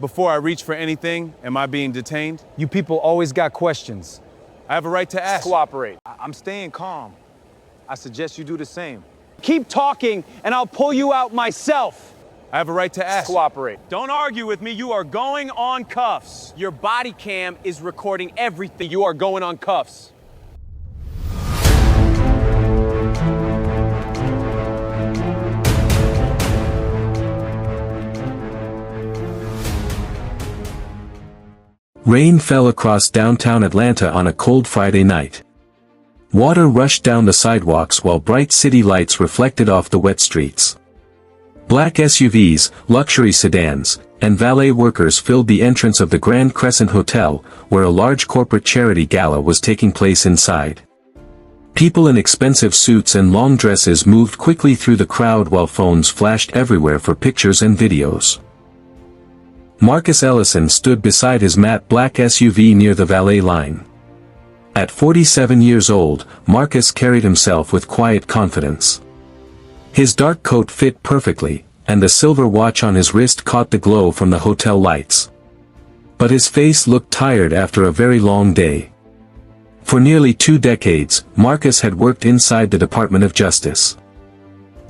Before I reach for anything, am I being detained? You people always got questions. I have a right to ask. Cooperate. I'm staying calm. I suggest you do the same. Keep talking, and I'll pull you out myself. I have a right to ask. Cooperate. Don't argue with me. You are going on cuffs. Your body cam is recording everything. You are going on cuffs. Rain fell across downtown Atlanta on a cold Friday night. Water rushed down the sidewalks while bright city lights reflected off the wet streets. Black SUVs, luxury sedans, and valet workers filled the entrance of the Grand Crescent Hotel, where a large corporate charity gala was taking place inside. People in expensive suits and long dresses moved quickly through the crowd while phones flashed everywhere for pictures and videos. Marcus Ellison stood beside his matte black SUV near the valet line. At 47 years old, Marcus carried himself with quiet confidence. His dark coat fit perfectly, and the silver watch on his wrist caught the glow from the hotel lights. But his face looked tired after a very long day. For nearly 2 decades, Marcus had worked inside the Department of Justice.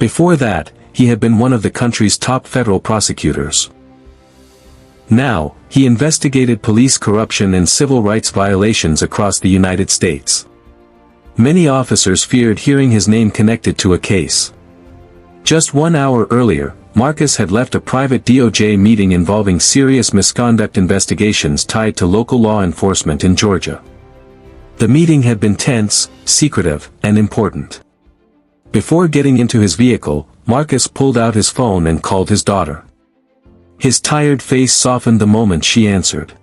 Before that, he had been one of the country's top federal prosecutors. Now, he investigated police corruption and civil rights violations across the United States. Many officers feared hearing his name connected to a case. Just 1 hour earlier, Marcus had left a private DOJ meeting involving serious misconduct investigations tied to local law enforcement in Georgia. The meeting had been tense, secretive, and important. Before getting into his vehicle, Marcus pulled out his phone and called his daughter. His tired face softened the moment she answered.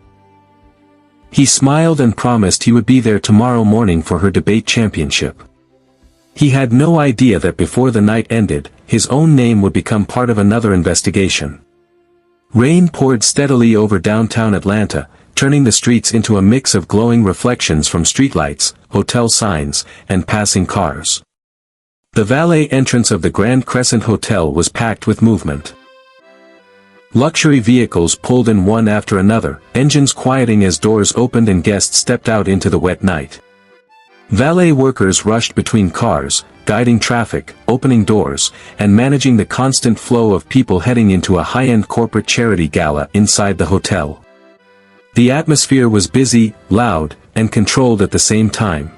He smiled and promised he would be there tomorrow morning for her debate championship. He had no idea that before the night ended, his own name would become part of another investigation. Rain poured steadily over downtown Atlanta, turning the streets into a mix of glowing reflections from streetlights, hotel signs, and passing cars. The valet entrance of the Grand Crescent Hotel was packed with movement. Luxury vehicles pulled in one after another, engines quieting as doors opened and guests stepped out into the wet night. Valet workers rushed between cars, guiding traffic, opening doors, and managing the constant flow of people heading into a high-end corporate charity gala inside the hotel. The atmosphere was busy, loud, and controlled at the same time.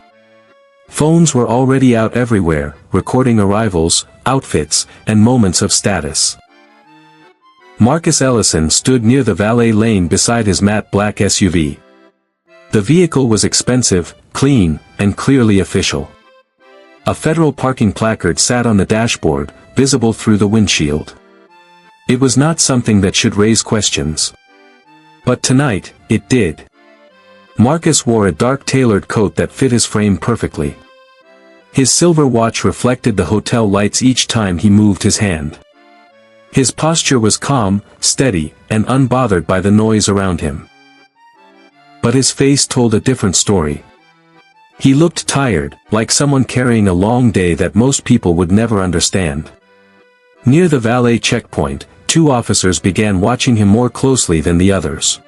Phones were already out everywhere, recording arrivals, outfits, and moments of status. Marcus Ellison stood near the valet lane beside his matte black SUV. The vehicle was expensive, clean, and clearly official. A federal parking placard sat on the dashboard, visible through the windshield. It was not something that should raise questions. But tonight, it did. Marcus wore a dark tailored coat that fit his frame perfectly. His silver watch reflected the hotel lights each time he moved his hand. His posture was calm, steady, and unbothered by the noise around him. But his face told a different story. He looked tired, like someone carrying a long day that most people would never understand. Near the valet checkpoint, 2 officers began watching him more closely than the others.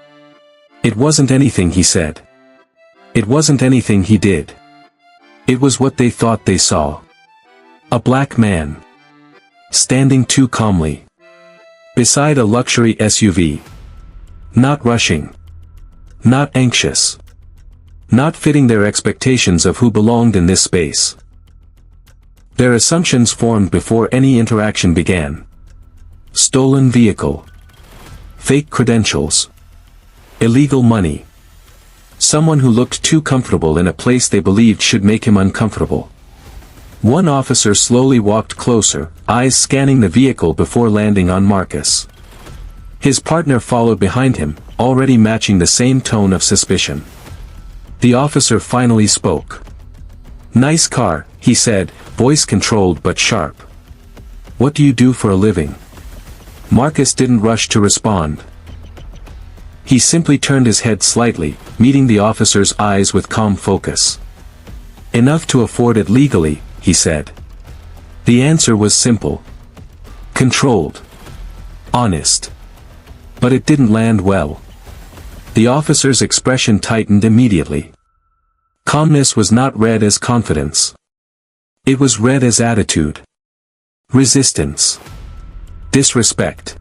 It wasn't anything he said. It wasn't anything he did. It was what they thought they saw. A black man. Standing too calmly. Beside a luxury SUV. Not rushing. Not anxious. Not fitting their expectations of who belonged in this space. Their assumptions formed before any interaction began. Stolen vehicle. Fake credentials. Illegal money. Someone who looked too comfortable in a place they believed should make him uncomfortable. One officer slowly walked closer, eyes scanning the vehicle before landing on Marcus. His partner followed behind him, already matching the same tone of suspicion. The officer finally spoke. "Nice car," he said, voice controlled but sharp. "What do you do for a living?" Marcus didn't rush to respond. He simply turned his head slightly, meeting the officer's eyes with calm focus. "Enough to afford it legally," he said. The answer was simple. Controlled. Honest. But it didn't land well. The officer's expression tightened immediately. Calmness was not read as confidence. It was read as attitude. Resistance. Disrespect.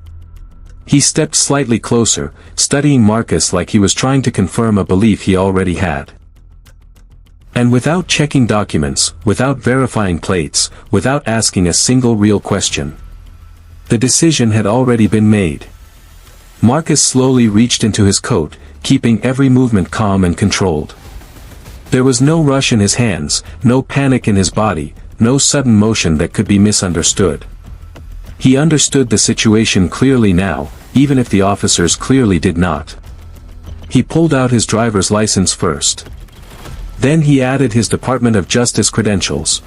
He stepped slightly closer, studying Marcus like he was trying to confirm a belief he already had. And without checking documents, without verifying plates, without asking a single real question. The decision had already been made. Marcus slowly reached into his coat, keeping every movement calm and controlled. There was no rush in his hands, no panic in his body, no sudden motion that could be misunderstood. He understood the situation clearly now, even if the officers clearly did not. He pulled out his driver's license first. Then he added his Department of Justice credentials.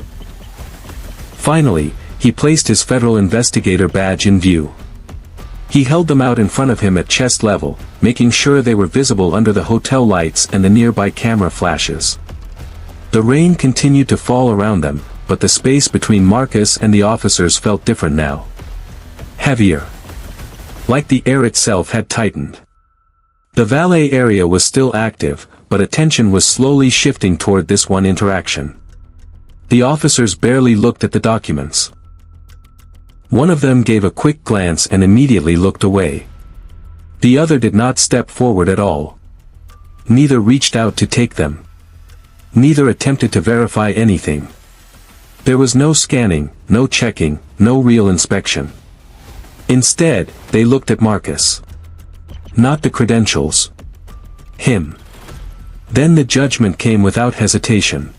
Finally, he placed his federal investigator badge in view. He held them out in front of him at chest level, making sure they were visible under the hotel lights and the nearby camera flashes. The rain continued to fall around them, but the space between Marcus and the officers felt different now. Heavier. Like the air itself had tightened. The valet area was still active, but attention was slowly shifting toward this one interaction. The officers barely looked at the documents. One of them gave a quick glance and immediately looked away. The other did not step forward at all. Neither reached out to take them. Neither attempted to verify anything. There was no scanning, no checking, no real inspection. Instead, they looked at Marcus. Not the credentials. Him. Then the judgment came without hesitation.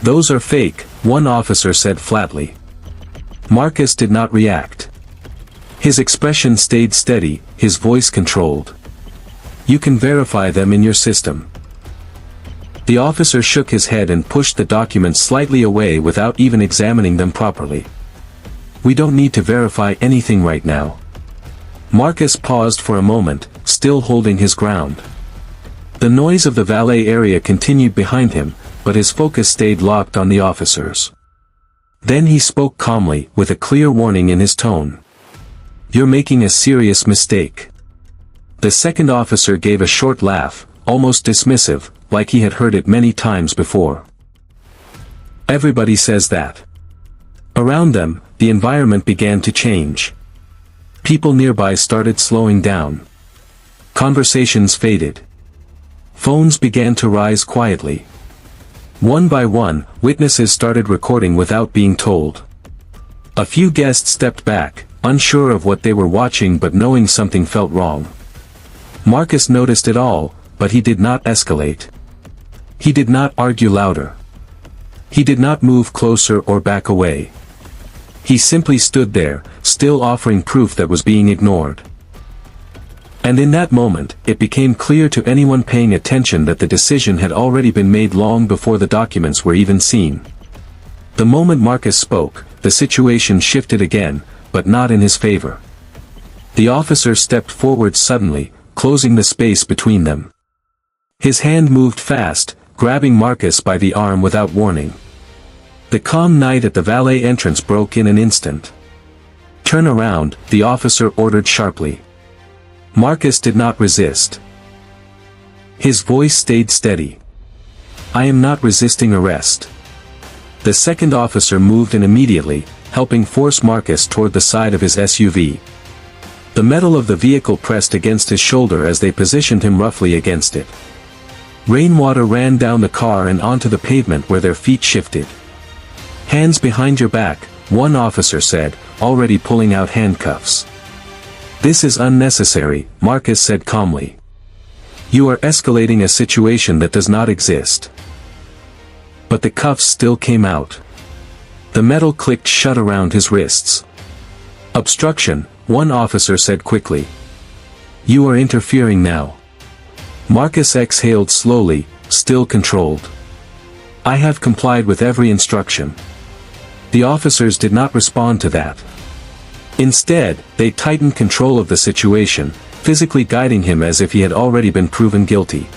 "Those are fake," one officer said flatly. Marcus did not react. His expression stayed steady, his voice controlled. "You can verify them in your system." The officer shook his head and pushed the documents slightly away without even examining them properly. "We don't need to verify anything right now." Marcus paused for a moment, still holding his ground. The noise of the valet area continued behind him, but his focus stayed locked on the officers. Then he spoke calmly, with a clear warning in his tone. "You're making a serious mistake." The second officer gave a short laugh, almost dismissive, like he had heard it many times before. "Everybody says that." Around them, the environment began to change. People nearby started slowing down. Conversations faded. Phones began to rise quietly. One by one, witnesses started recording without being told. A few guests stepped back, unsure of what they were watching but knowing something felt wrong. Marcus noticed it all, but he did not escalate. He did not argue louder. He did not move closer or back away. He simply stood there, still offering proof that was being ignored. And in that moment, it became clear to anyone paying attention that the decision had already been made long before the documents were even seen. The moment Marcus spoke, the situation shifted again, but not in his favor. The officer stepped forward suddenly, closing the space between them. His hand moved fast, grabbing Marcus by the arm without warning. The calm night at the valet entrance broke in an instant. "Turn around," the officer ordered sharply. Marcus did not resist. His voice stayed steady. "I am not resisting arrest." The second officer moved in immediately, helping force Marcus toward the side of his SUV. The metal of the vehicle pressed against his shoulder as they positioned him roughly against it. Rainwater ran down the car and onto the pavement where their feet shifted. "Hands behind your back," one officer said, already pulling out handcuffs. "This is unnecessary," Marcus said calmly. "You are escalating a situation that does not exist." But the cuffs still came out. The metal clicked shut around his wrists. "Obstruction," one officer said quickly. "You are interfering now." Marcus exhaled slowly, still controlled. "I have complied with every instruction." The officers did not respond to that. Instead, they tightened control of the situation, physically guiding him as if he had already been proven guilty.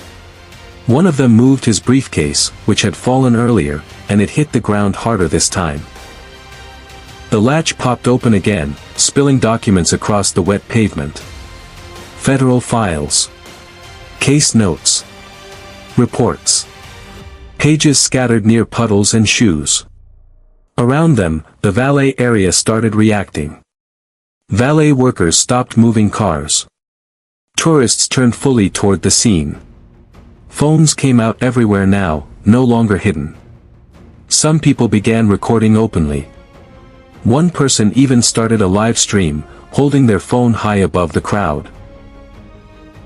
One of them moved his briefcase, which had fallen earlier, and it hit the ground harder this time. The latch popped open again, spilling documents across the wet pavement. Federal files. Case notes. Reports. Pages scattered near puddles and shoes. Around them, the valet area started reacting. Valet workers stopped moving cars. Tourists turned fully toward the scene. Phones came out everywhere now, no longer hidden. Some people began recording openly. One person even started a live stream, holding their phone high above the crowd.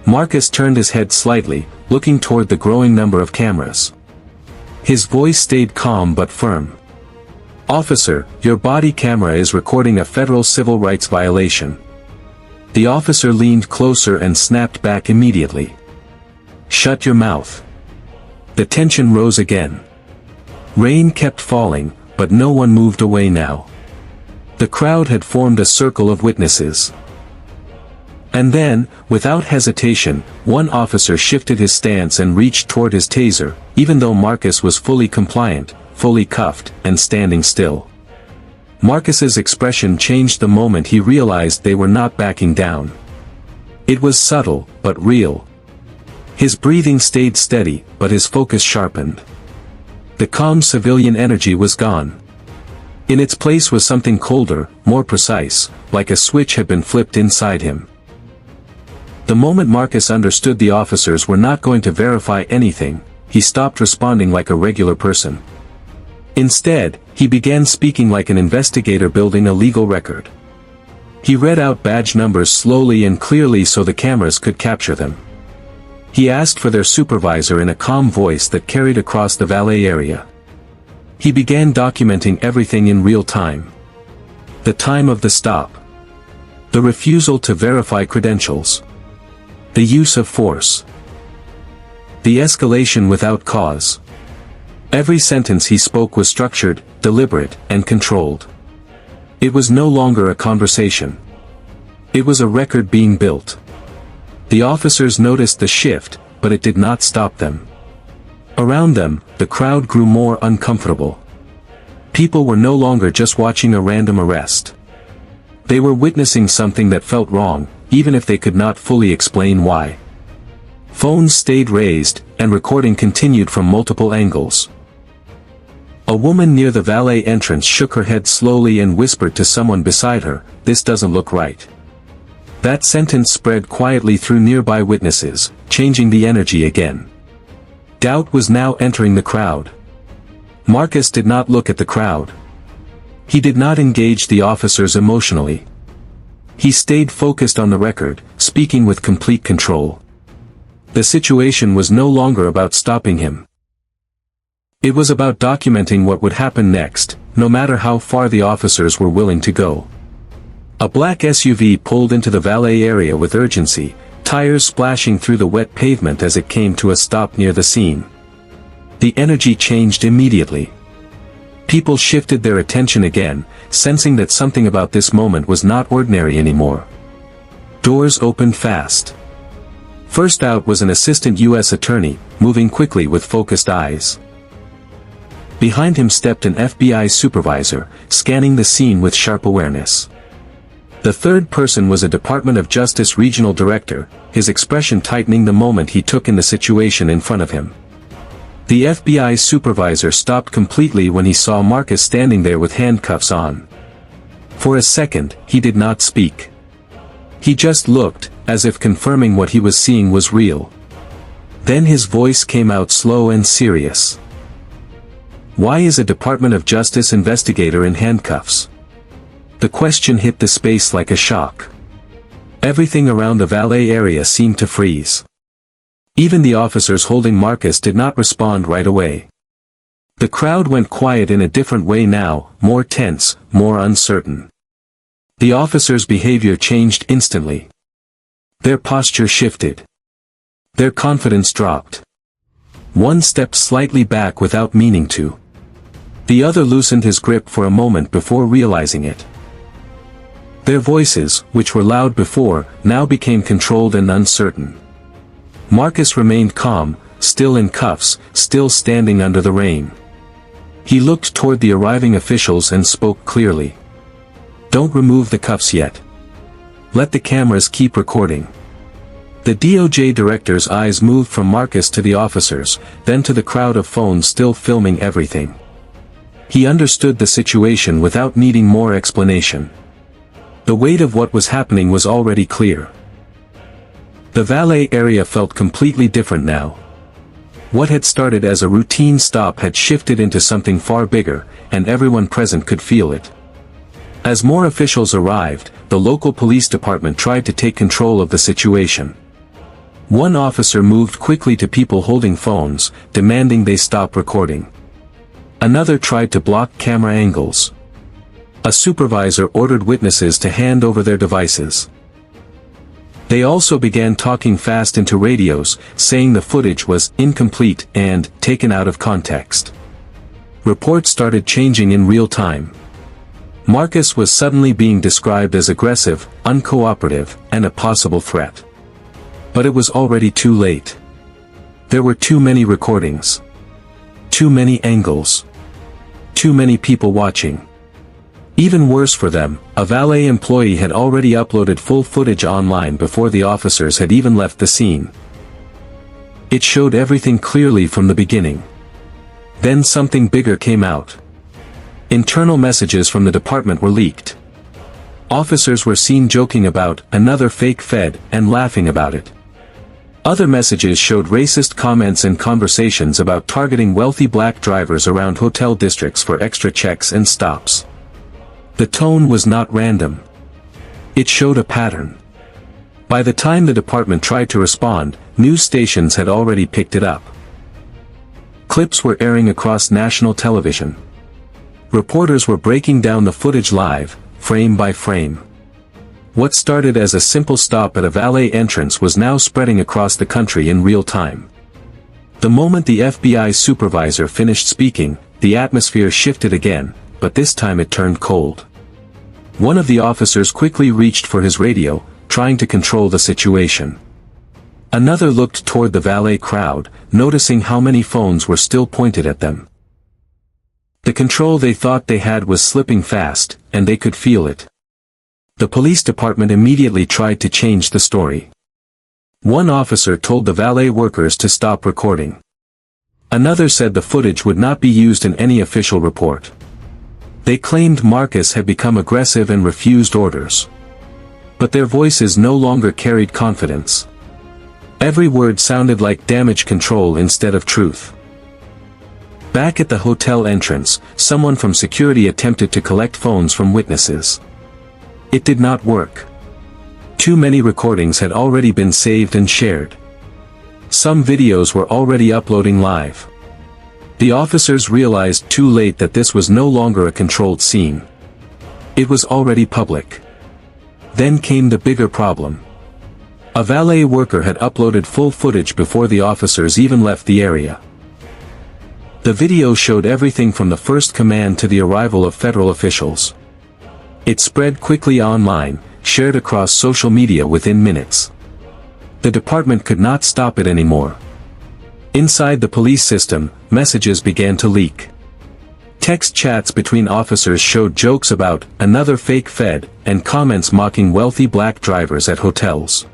Marcus turned his head slightly, looking toward the growing number of cameras. His voice stayed calm but firm. "Officer, your body camera is recording a federal civil rights violation." The officer leaned closer and snapped back immediately. "Shut your mouth." The tension rose again. Rain kept falling, but no one moved away now. The crowd had formed a circle of witnesses. And then, without hesitation, one officer shifted his stance and reached toward his taser, even though Marcus was fully compliant, fully cuffed, and standing still. Marcus's expression changed the moment he realized they were not backing down. It was subtle, but real. His breathing stayed steady, but his focus sharpened. The calm civilian energy was gone. In its place was something colder, more precise, like a switch had been flipped inside him. The moment Marcus understood the officers were not going to verify anything, he stopped responding like a regular person. Instead, he began speaking like an investigator building a legal record. He read out badge numbers slowly and clearly so the cameras could capture them. He asked for their supervisor in a calm voice that carried across the valet area. He began documenting everything in real time. The time of the stop. The refusal to verify credentials. The use of force. The escalation without cause. Every sentence he spoke was structured, deliberate, and controlled. It was no longer a conversation. It was a record being built. The officers noticed the shift, but it did not stop them. Around them, the crowd grew more uncomfortable. People were no longer just watching a random arrest. They were witnessing something that felt wrong, even if they could not fully explain why. Phones stayed raised, and recording continued from multiple angles. A woman near the valet entrance shook her head slowly and whispered to someone beside her, "This doesn't look right." That sentence spread quietly through nearby witnesses, changing the energy again. Doubt was now entering the crowd. Marcus did not look at the crowd. He did not engage the officers emotionally. He stayed focused on the record, speaking with complete control. The situation was no longer about stopping him. It was about documenting what would happen next, no matter how far the officers were willing to go. A black SUV pulled into the valet area with urgency, tires splashing through the wet pavement as it came to a stop near the scene. The energy changed immediately. People shifted their attention again, sensing that something about this moment was not ordinary anymore. Doors opened fast. First out was an assistant U.S. attorney, moving quickly with focused eyes. Behind him stepped an FBI supervisor, scanning the scene with sharp awareness. The third person was a Department of Justice regional director, his expression tightening the moment he took in the situation in front of him. The FBI supervisor stopped completely when he saw Marcus standing there with handcuffs on. For a second, he did not speak. He just looked, as if confirming what he was seeing was real. Then his voice came out slow and serious. "Why is a Department of Justice investigator in handcuffs?" The question hit the space like a shock. Everything around the valet area seemed to freeze. Even the officers holding Marcus did not respond right away. The crowd went quiet in a different way now, more tense, more uncertain. The officers' behavior changed instantly. Their posture shifted. Their confidence dropped. One stepped slightly back without meaning to. The other loosened his grip for a moment before realizing it. Their voices, which were loud before, now became controlled and uncertain. Marcus remained calm, still in cuffs, still standing under the rain. He looked toward the arriving officials and spoke clearly. "Don't remove the cuffs yet. Let the cameras keep recording." The DOJ director's eyes moved from Marcus to the officers, then to the crowd of phones still filming everything. He understood the situation without needing more explanation. The weight of what was happening was already clear. The valet area felt completely different now. What had started as a routine stop had shifted into something far bigger, and everyone present could feel it. As more officials arrived, the local police department tried to take control of the situation. One officer moved quickly to people holding phones, demanding they stop recording. Another tried to block camera angles. A supervisor ordered witnesses to hand over their devices. They also began talking fast into radios, saying the footage was incomplete and taken out of context. Reports started changing in real time. Marcus was suddenly being described as aggressive, uncooperative, and a possible threat. But it was already too late. There were too many recordings. Too many angles. Too many people watching. Even worse for them, a valet employee had already uploaded full footage online before the officers had even left the scene. It showed everything clearly from the beginning. Then something bigger came out. Internal messages from the department were leaked. Officers were seen joking about another fake Fed and laughing about it. Other messages showed racist comments and conversations about targeting wealthy black drivers around hotel districts for extra checks and stops. The tone was not random. It showed a pattern. By the time the department tried to respond, news stations had already picked it up. Clips were airing across national television. Reporters were breaking down the footage live, frame by frame. What started as a simple stop at a valet entrance was now spreading across the country in real time. The moment the FBI supervisor finished speaking, the atmosphere shifted again, but this time it turned cold. One of the officers quickly reached for his radio, trying to control the situation. Another looked toward the valet crowd, noticing how many phones were still pointed at them. The control they thought they had was slipping fast, and they could feel it. The police department immediately tried to change the story. One officer told the valet workers to stop recording. Another said the footage would not be used in any official report. They claimed Marcus had become aggressive and refused orders. But their voices no longer carried confidence. Every word sounded like damage control instead of truth. Back at the hotel entrance, someone from security attempted to collect phones from witnesses. It did not work. Too many recordings had already been saved and shared. Some videos were already uploading live. The officers realized too late that this was no longer a controlled scene. It was already public. Then came the bigger problem. A valet worker had uploaded full footage before the officers even left the area. The video showed everything from the first command to the arrival of federal officials. It spread quickly online, shared across social media within minutes. The department could not stop it anymore. Inside the police system, messages began to leak. Text chats between officers showed jokes about another fake Fed and comments mocking wealthy black drivers at hotels.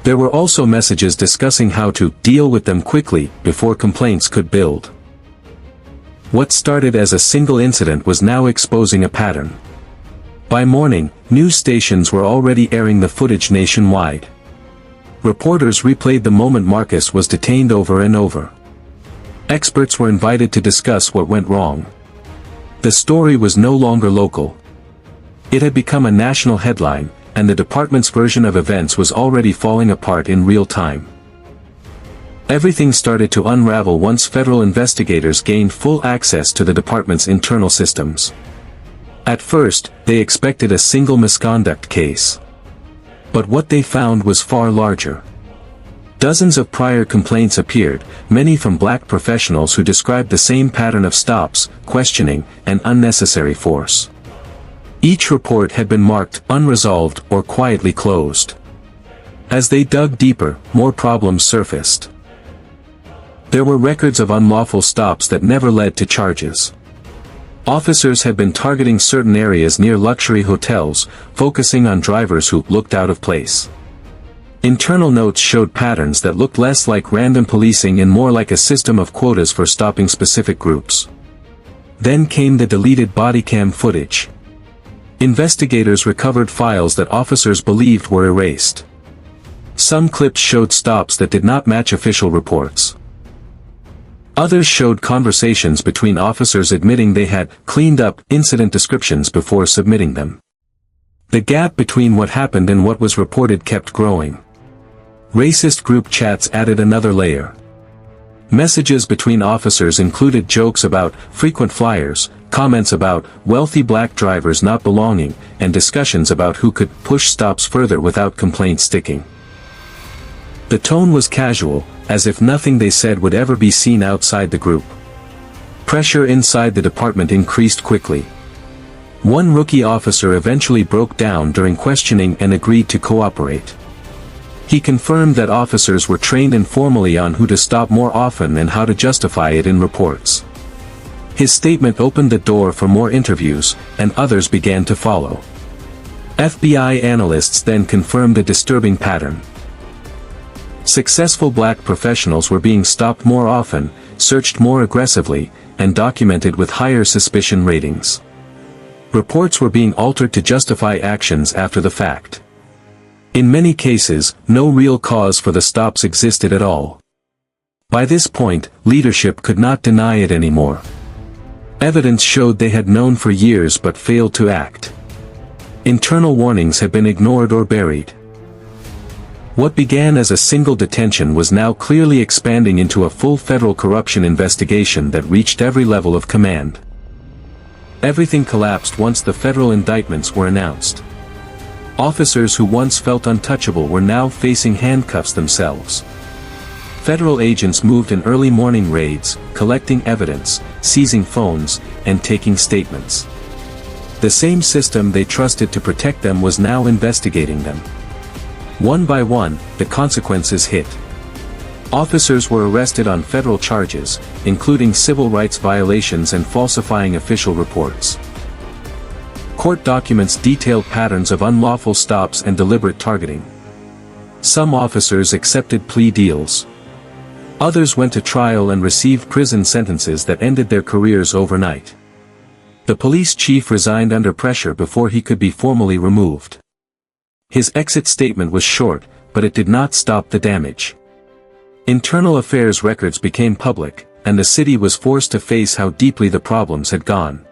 There were also messages discussing how to deal with them quickly before complaints could build. What started as a single incident was now exposing a pattern. By morning, news stations were already airing the footage nationwide. Reporters replayed the moment Marcus was detained over and over. Experts were invited to discuss what went wrong. The story was no longer local. It had become a national headline, and the department's version of events was already falling apart in real time. Everything started to unravel once federal investigators gained full access to the department's internal systems. At first, they expected a single misconduct case. But what they found was far larger. Dozens of prior complaints appeared, many from black professionals who described the same pattern of stops, questioning, and unnecessary force. Each report had been marked unresolved or quietly closed. As they dug deeper, more problems surfaced. There were records of unlawful stops that never led to charges. Officers had been targeting certain areas near luxury hotels, focusing on drivers who looked out of place. Internal notes showed patterns that looked less like random policing and more like a system of quotas for stopping specific groups. Then came the deleted bodycam footage. Investigators recovered files that officers believed were erased. Some clips showed stops that did not match official reports. Others showed conversations between officers admitting they had cleaned up incident descriptions before submitting them. The gap between what happened and what was reported kept growing. Racist group chats added another layer. Messages between officers included jokes about frequent flyers, comments about wealthy black drivers not belonging, and discussions about who could push stops further without complaints sticking. The tone was casual, as if nothing they said would ever be seen outside the group. Pressure inside the department increased quickly. One rookie officer eventually broke down during questioning and agreed to cooperate. He confirmed that officers were trained informally on who to stop more often and how to justify it in reports. His statement opened the door for more interviews, and others began to follow. FBI analysts then confirmed a disturbing pattern. Successful black professionals were being stopped more often, searched more aggressively, and documented with higher suspicion ratings. Reports were being altered to justify actions after the fact. In many cases, no real cause for the stops existed at all. By this point, leadership could not deny it anymore. Evidence showed they had known for years but failed to act. Internal warnings had been ignored or buried. What began as a single detention was now clearly expanding into a full federal corruption investigation that reached every level of command. Everything collapsed once the federal indictments were announced. Officers who once felt untouchable were now facing handcuffs themselves. Federal agents moved in early morning raids, collecting evidence, seizing phones, and taking statements. The same system they trusted to protect them was now investigating them. One by one, the consequences hit. Officers were arrested on federal charges, including civil rights violations and falsifying official reports. Court documents detailed patterns of unlawful stops and deliberate targeting. Some officers accepted plea deals. Others went to trial and received prison sentences that ended their careers overnight. The police chief resigned under pressure before he could be formally removed. His exit statement was short, but it did not stop the damage. Internal affairs records became public, and the city was forced to face how deeply the problems had gone.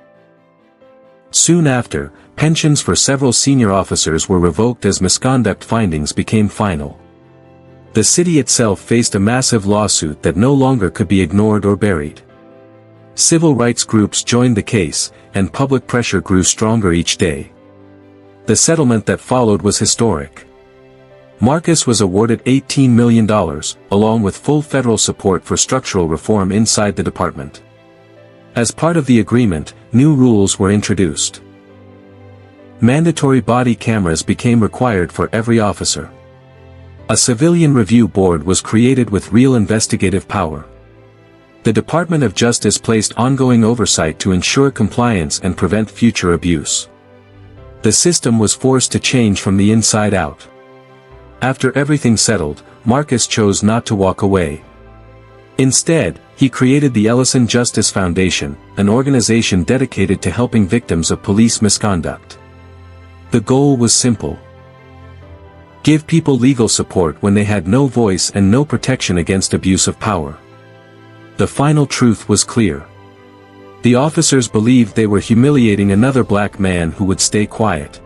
Soon after, pensions for several senior officers were revoked as misconduct findings became final. The city itself faced a massive lawsuit that no longer could be ignored or buried. Civil rights groups joined the case, and public pressure grew stronger each day. The settlement that followed was historic. Marcus was awarded $18 million, along with full federal support for structural reform inside the department. As part of the agreement, new rules were introduced. Mandatory body cameras became required for every officer. A civilian review board was created with real investigative power. The Department of Justice placed ongoing oversight to ensure compliance and prevent future abuse. The system was forced to change from the inside out. After everything settled, Marcus chose not to walk away. Instead, he created the Ellison Justice Foundation, an organization dedicated to helping victims of police misconduct. The goal was simple: give people legal support when they had no voice and no protection against abuse of power. The final truth was clear. The officers believed they were humiliating another black man who would stay quiet.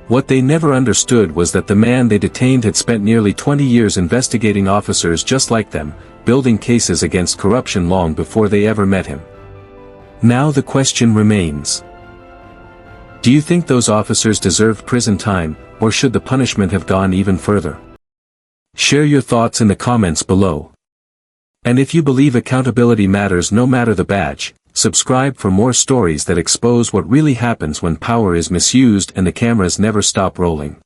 What they never understood was that the man they detained had spent nearly 20 years investigating officers just like them, building cases against corruption long before they ever met him. Now the question remains: do you think those officers deserved prison time, or should the punishment have gone even further? Share your thoughts in the comments below. And if you believe accountability matters no matter the badge, subscribe for more stories that expose what really happens when power is misused and the cameras never stop rolling.